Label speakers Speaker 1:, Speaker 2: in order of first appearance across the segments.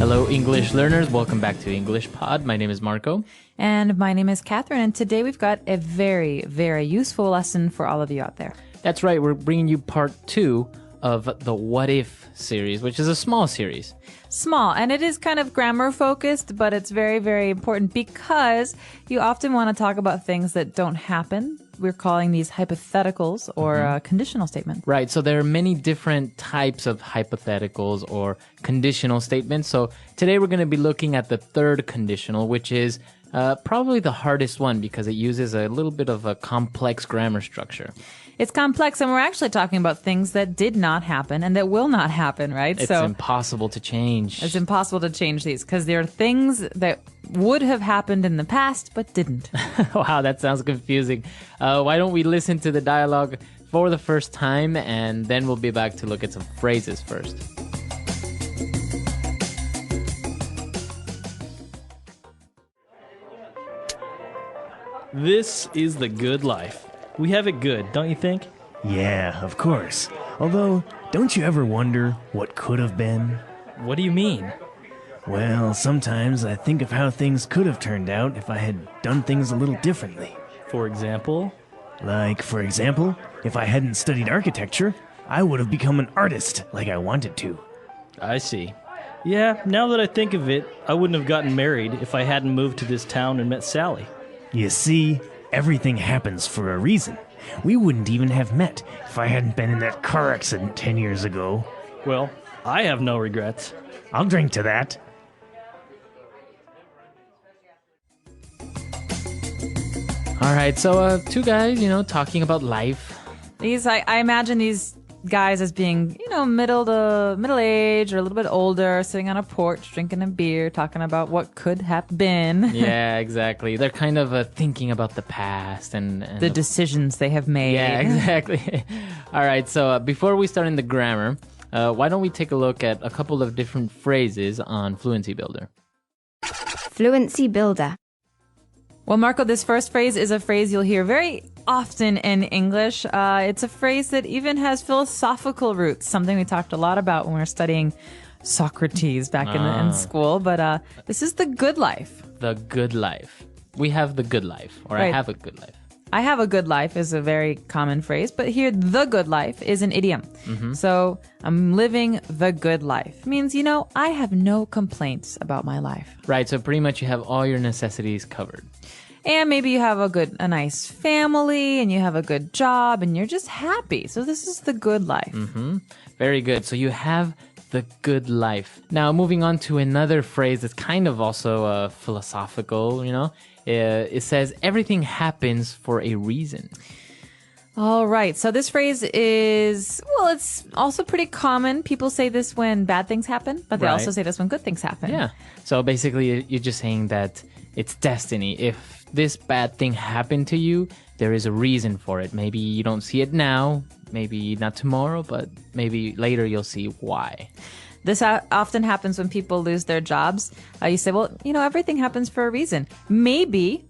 Speaker 1: Hello, English learners. Welcome back to English Pod. My name is Marco.
Speaker 2: And my name is Catherine. And today we've got a very, very useful lesson for all of you out there.
Speaker 1: That's right. We're bringing you part 2 of the What If series, which is a small series.
Speaker 2: Small, and it is kind of grammar focused, but it's very, very important because you often want to talk about things that don't happen. We're calling these hypotheticals or conditional statements.
Speaker 1: Right. So there are many different types of hypotheticals or conditional statements. So today we're going to be looking at the third conditional, which is probably the hardest one because it uses a little bit of a complex grammar structure.
Speaker 2: It's complex, and we're actually talking about things that did not happen and that will not happen, right?
Speaker 1: It's impossible to change.
Speaker 2: It's impossible to change these because there are things that would have happened in the past but didn't.
Speaker 1: Wow, that sounds confusing. Why don't we listen to the dialogue for the first time, and then we'll be back to look at some phrases first.
Speaker 3: This is the good life. We have it good, don't you think?
Speaker 4: Yeah, of course. Although, don't you ever wonder what could have been?
Speaker 3: What do you mean?
Speaker 4: Well, sometimes I think of how things could have turned out if I had done things a little differently.
Speaker 3: For example?
Speaker 4: Like, for example, if I hadn't studied architecture, I would have become an artist like I wanted to.
Speaker 3: I see. Yeah, now that I think of it, I wouldn't have gotten married if I hadn't moved to this town and met Sally.
Speaker 4: You see, everything happens for a reason. We wouldn't even have met if I hadn't been in that car accident 10 years ago.
Speaker 3: Well, I have no regrets.
Speaker 4: I'll drink to that.
Speaker 1: All right, so two guys, talking about life.
Speaker 2: I imagine these guys as being, middle age or a little bit older, sitting on a porch, drinking a beer, talking about what could have been.
Speaker 1: Yeah, exactly. They're kind of thinking about the past and
Speaker 2: the decisions they have made.
Speaker 1: Yeah, exactly. All right, so before we start in the grammar, why don't we take a look at a couple of different phrases on Fluency Builder?
Speaker 5: Fluency Builder.
Speaker 2: Well, Marco, this first phrase is a phrase you'll hear very often in English. It's a phrase that even has philosophical roots, something we talked a lot about when we were studying Socrates back in school. But this is the good life.
Speaker 1: The good life. We have the good life, or
Speaker 2: Right.
Speaker 1: I have a good life.
Speaker 2: I have a good life is a very common phrase, but here, the good life is an idiom. So I'm living the good life. It means, I have no complaints about my life.
Speaker 1: Right, so pretty much you have all your necessities covered.
Speaker 2: And maybe you have a nice family and you have a good job and you're just happy. So this is the good life.
Speaker 1: Very good. So you have the good life. Now, moving on to another phrase that's kind of also philosophical, it says everything happens for a reason.
Speaker 2: All right. So this phrase is, it's also pretty common. People say this when bad things happen, but they
Speaker 1: Right.
Speaker 2: also say this when good things happen.
Speaker 1: Yeah. So basically, you're just saying that it's destiny. If this bad thing happened to you, there is a reason for it. Maybe you don't see it now, maybe not tomorrow, but maybe later you'll see why.
Speaker 2: This often happens when people lose their jobs. You say, everything happens for a reason. Maybe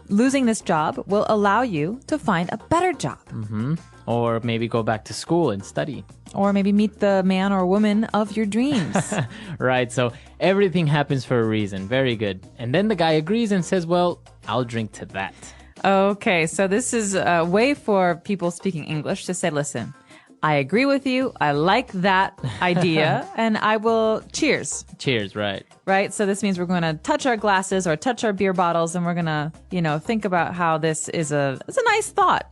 Speaker 2: losing this job will allow you to find a better job.
Speaker 1: Or maybe go back to school and study.
Speaker 2: Or maybe meet the man or woman of your dreams.
Speaker 1: Right, so everything happens for a reason. Very good. And then the guy agrees and says, well, I'll drink to that.
Speaker 2: Okay, so this is a way for people speaking English to say, listen, I agree with you. I like that idea. And I will cheers.
Speaker 1: Cheers, right.
Speaker 2: Right? So this means we're going to touch our glasses or touch our beer bottles and we're going to, think about how this is it's a nice thought,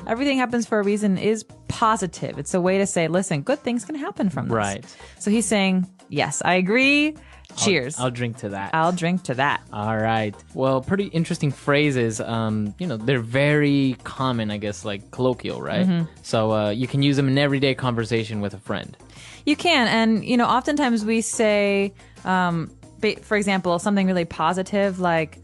Speaker 2: Everything happens for a reason is positive. It's a way to say, listen, good things can happen from this.
Speaker 1: Right.
Speaker 2: So he's saying, yes, I agree. Cheers.
Speaker 1: I'll drink to that.
Speaker 2: I'll drink to that.
Speaker 1: All right. Well, pretty interesting phrases. They're very common, I guess, like colloquial, right? So you can use them in everyday conversation with a friend.
Speaker 2: You can. And, oftentimes we say, for example, something really positive like,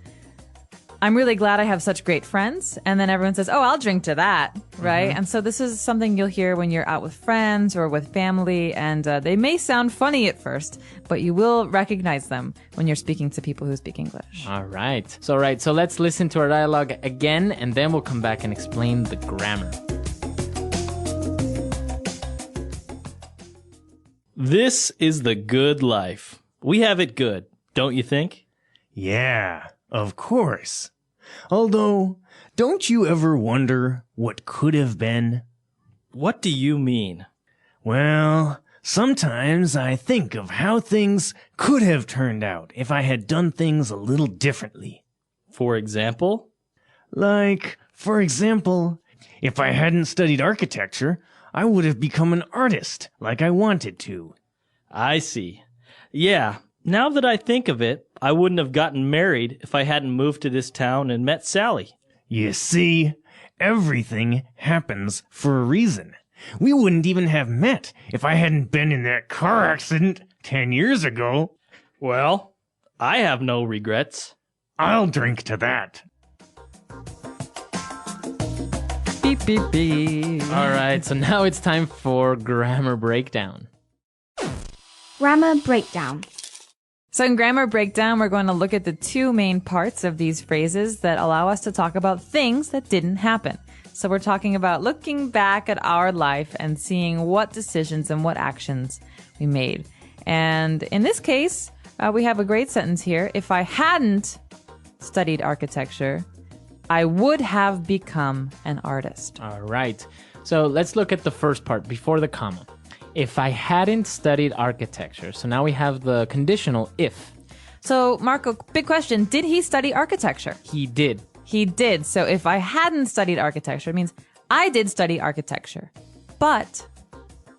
Speaker 2: I'm really glad I have such great friends. And then everyone says, oh, I'll drink to that. Right. And so this is something you'll hear when you're out with friends or with family. And they may sound funny at first, but you will recognize them when you're speaking to people who speak English.
Speaker 1: All right. So let's listen to our dialogue again, and then we'll come back and explain the grammar.
Speaker 3: This is the good life. We have it good, don't you think?
Speaker 4: Yeah, of course. Although, don't you ever wonder what could have been?
Speaker 3: What do you mean?
Speaker 4: Well, sometimes I think of how things could have turned out if I had done things a little differently.
Speaker 3: For example?
Speaker 4: Like, for example, if I hadn't studied architecture, I would have become an artist like I wanted to.
Speaker 3: I see. Yeah, now that I think of it, I wouldn't have gotten married if I hadn't moved to this town and met Sally.
Speaker 4: You see, everything happens for a reason. We wouldn't even have met if I hadn't been in that car accident 10 years ago.
Speaker 3: Well, I have no regrets.
Speaker 4: I'll drink to that.
Speaker 2: Beep, beep, beep.
Speaker 1: All right, so now it's time for grammar breakdown.
Speaker 5: Grammar breakdown.
Speaker 2: So in grammar breakdown, we're going to look at the two main parts of these phrases that allow us to talk about things that didn't happen. So we're talking about looking back at our life and seeing what decisions and what actions we made. And in this case, we have a great sentence here. If I hadn't studied architecture, I would have become an artist.
Speaker 1: All right, so let's look at the first part before the comma. If I hadn't studied architecture. So now we have the conditional if.
Speaker 2: So Marco, big question. Did he study architecture?
Speaker 1: He did.
Speaker 2: He did. So if I hadn't studied architecture, it means I did study architecture. But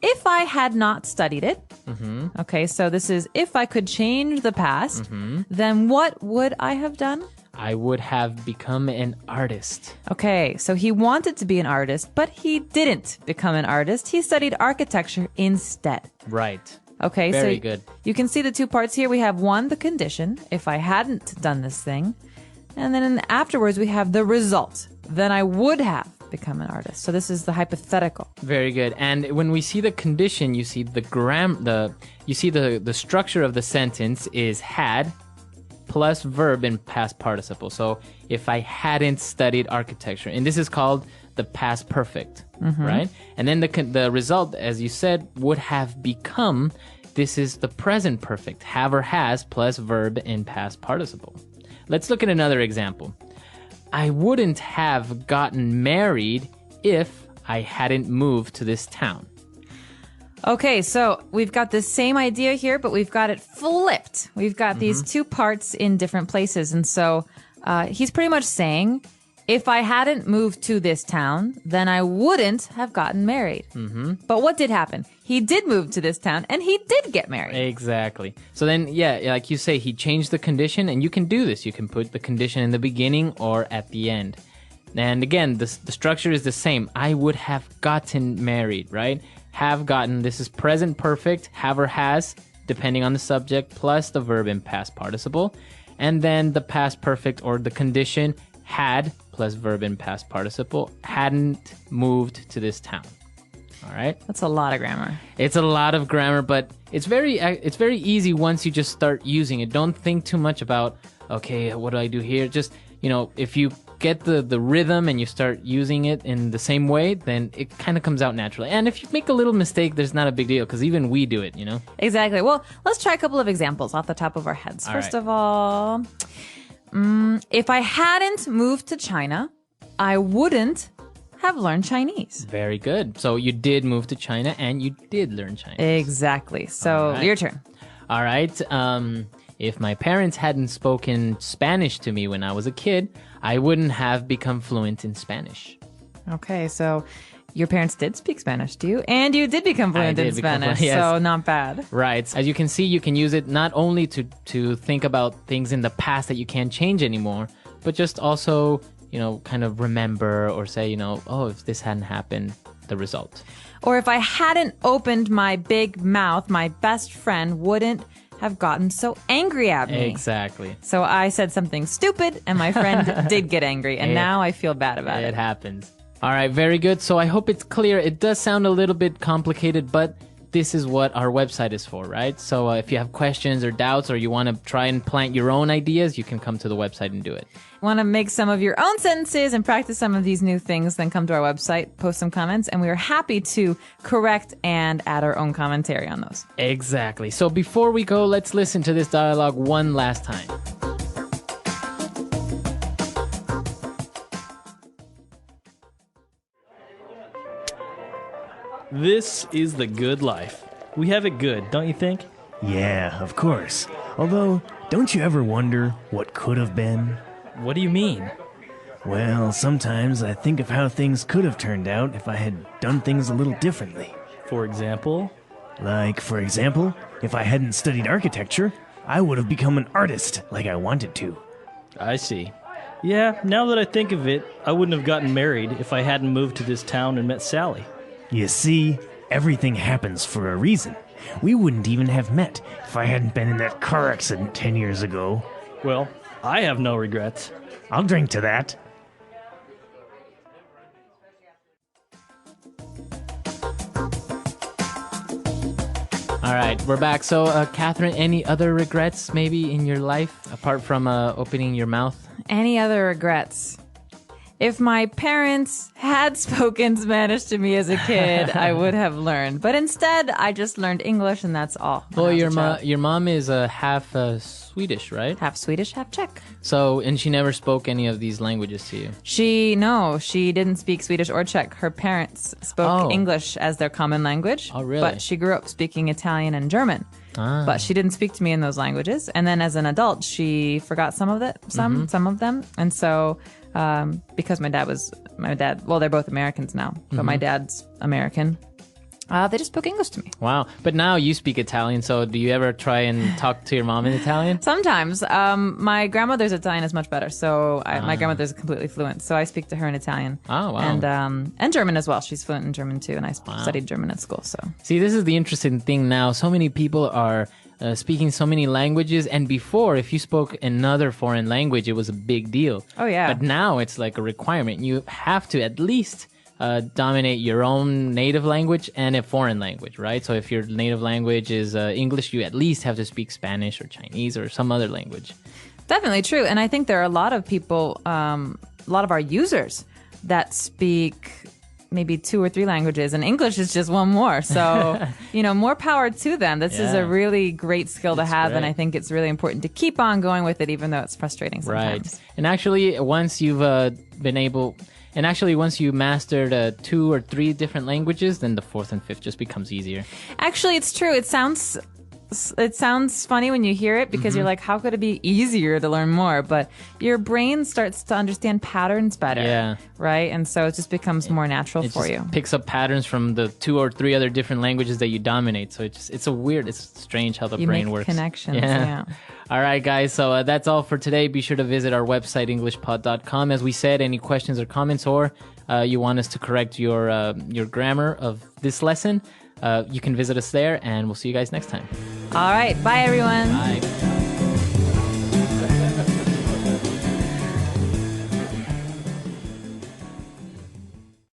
Speaker 2: if I had not studied it, okay, so this is if I could change the past, then what would I have done?
Speaker 1: I would have become an artist.
Speaker 2: Okay, so he wanted to be an artist, but he didn't become an artist. He studied architecture instead.
Speaker 1: Right.
Speaker 2: Okay,
Speaker 1: Very
Speaker 2: so
Speaker 1: good.
Speaker 2: You can see the two parts here. We have one, the condition, if I hadn't done this thing. And then afterwards, we have the result. Then I would have become an artist. So this is the hypothetical.
Speaker 1: Very good. And when we see the condition, you see the the structure of the sentence is had plus verb in past participle. So if I hadn't studied architecture, and this is called the past perfect, right? And then the result, as you said, would have become, this is the present perfect, have or has plus verb in past participle. Let's look at another example. I wouldn't have gotten married if I hadn't moved to this town.
Speaker 2: Okay, so we've got the same idea here, but we've got it flipped. We've got these two parts in different places. And so he's pretty much saying, if I hadn't moved to this town, then I wouldn't have gotten married. But what did happen? He did move to this town, and he did get married.
Speaker 1: Exactly. So then, yeah, like you say, he changed the condition, and you can do this. You can put the condition in the beginning or at the end. And again, the structure is the same. I would have gotten married, right? Have gotten, this is present perfect, have or has, depending on the subject, plus the verb in past participle. And then the past perfect or the condition, had, plus verb in past participle, hadn't moved to this town. All right?
Speaker 2: That's a lot of grammar.
Speaker 1: It's a lot of grammar, but it's very easy once you just start using it. Don't think too much about, okay, what do I do here? Just, if you get the rhythm and you start using it in the same way, then it kind of comes out naturally. And if you make a little mistake, there's not a big deal because even we do it,
Speaker 2: Exactly. Well, let's try a couple of examples off the top of our heads. First of all, if I hadn't moved to China, I wouldn't have learned Chinese.
Speaker 1: Very good. So you did move to China and you did learn Chinese.
Speaker 2: Exactly. So
Speaker 1: right.
Speaker 2: Your turn.
Speaker 1: All right. If my parents hadn't spoken Spanish to me when I was a kid, I wouldn't have become fluent in Spanish.
Speaker 2: Okay, so your parents did speak Spanish to you, and you did become fluent in Spanish,
Speaker 1: yes.
Speaker 2: So not bad.
Speaker 1: Right. As you can see, you can use it not only to think about things in the past that you can't change anymore, but just also, kind of remember or say, oh, if this hadn't happened, the result.
Speaker 2: Or if I hadn't opened my big mouth, my best friend wouldn't have gotten so angry at me.
Speaker 1: Exactly.
Speaker 2: So I said something stupid, and my friend did get angry, and now I feel bad about it.
Speaker 1: It happens. All right, very good. So I hope it's clear. It does sound a little bit complicated, but this is what our website is for, right? So if you have questions or doubts or you want to try and plant your own ideas, you can come to the website and do it.
Speaker 2: Want to make some of your own sentences and practice some of these new things, then come to our website, post some comments, and we are happy to correct and add our own commentary on those.
Speaker 1: Exactly. So before we go, let's listen to this dialogue one last time.
Speaker 3: This is the good life. We have it good, don't you think?
Speaker 4: Yeah, of course. Although, don't you ever wonder what could have been?
Speaker 3: What do you mean?
Speaker 4: Well, sometimes I think of how things could have turned out if I had done things a little differently.
Speaker 3: For example?
Speaker 4: Like, for example, if I hadn't studied architecture, I would have become an artist like I wanted to.
Speaker 3: I see. Yeah, now that I think of it, I wouldn't have gotten married if I hadn't moved to this town and met Sally.
Speaker 4: You see, everything happens for a reason. We wouldn't even have met if I hadn't been in that car accident 10 years ago.
Speaker 3: Well, I have no regrets.
Speaker 4: I'll drink to that.
Speaker 1: All right, we're back. So, Catherine, any other regrets maybe in your life apart from opening your mouth?
Speaker 2: Any other regrets? If my parents had spoken Spanish to me as a kid, I would have learned. But instead, I just learned English, and that's all.
Speaker 1: Well, your mom is half Swedish, right?
Speaker 2: Half Swedish, half Czech.
Speaker 1: So, and she never spoke any of these languages to you?
Speaker 2: She didn't speak Swedish or Czech. Her parents spoke English as their common language.
Speaker 1: Oh, really?
Speaker 2: But she grew up speaking Italian and German. But she didn't speak to me in those languages. And then as an adult, she forgot some of them. And so, because my dad, well, they're both Americans now, but my dad's American. They just spoke English to me.
Speaker 1: Wow. But now you speak Italian, so do you ever try and talk to your mom in Italian?
Speaker 2: Sometimes. My grandmother's Italian is much better, so my grandmother's completely fluent, so I speak to her in Italian.
Speaker 1: Oh, wow.
Speaker 2: And German as well. She's fluent in German too, and I studied German at school. So
Speaker 1: see, this is the interesting thing now. So many people are speaking so many languages, and before, if you spoke another foreign language, it was a big deal.
Speaker 2: Oh, yeah.
Speaker 1: But now it's like a requirement. You have to at least dominate your own native language and a foreign language, right? So if your native language is English, you at least have to speak Spanish or Chinese or some other language.
Speaker 2: Definitely true. And I think there are a lot of people, a lot of our users that speak maybe 2 or 3 languages, and English is just one more. So, more power to them. This is a really great skill to have, and I think it's really important to keep on going with it, even though it's frustrating sometimes.
Speaker 1: Right. And actually, once you've once you mastered 2 or 3 different languages, then the 4th and 5th just becomes easier.
Speaker 2: Actually, it's true. It sounds funny when you hear it because you're like, how could it be easier to learn more? But your brain starts to understand patterns better.
Speaker 1: Yeah.
Speaker 2: Right? And so it just becomes more natural
Speaker 1: It
Speaker 2: for
Speaker 1: just
Speaker 2: you.
Speaker 1: picks up patterns from the 2 or 3 other different languages that you dominate. So it's strange how the
Speaker 2: You
Speaker 1: brain
Speaker 2: make
Speaker 1: works.
Speaker 2: connections. Yeah.
Speaker 1: All right, guys. So that's all for today. Be sure to visit our website, EnglishPod.com. As we said, any questions or comments, or you want us to correct your grammar of this lesson, you can visit us there, and we'll see you guys next time.
Speaker 2: All right. Bye, everyone.
Speaker 1: Bye.